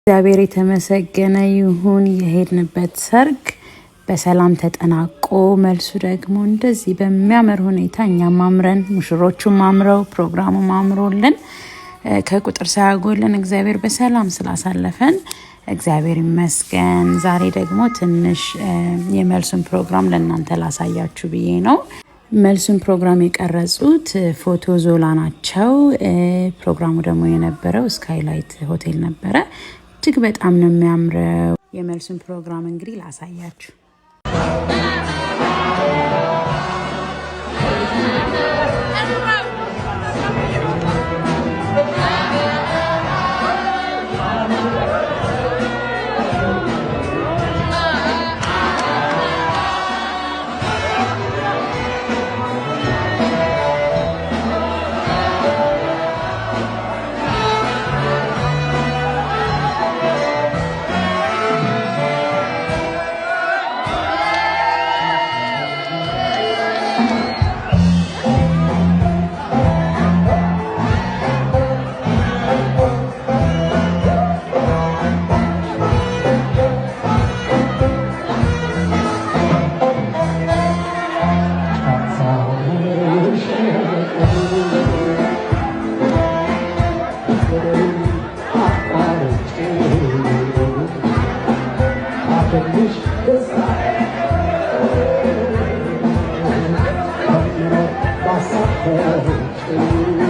እግዚአብሔር የተመሰገነ ይሁን። የሄድንበት ሰርግ በሰላም ተጠናቆ መልሱ ደግሞ እንደዚህ በሚያምር ሁኔታ እኛም አምረን ሙሽሮቹም አምረው ፕሮግራሙም አምሮልን ከቁጥር ሳያጎለን እግዚአብሔር በሰላም ስላሳለፈን እግዚአብሔር ይመስገን። ዛሬ ደግሞ ትንሽ የመልሱን ፕሮግራም ለእናንተ ላሳያችሁ ብዬ ነው። መልሱን ፕሮግራም የቀረጹት ፎቶ ዞላ ናቸው። ፕሮግራሙ ደግሞ የነበረው ስካይላይት ሆቴል ነበረ። እጅግ በጣም ነው የሚያምረው። የመልሱን ፕሮግራም እንግዲህ ላሳያችሁ። Thank you.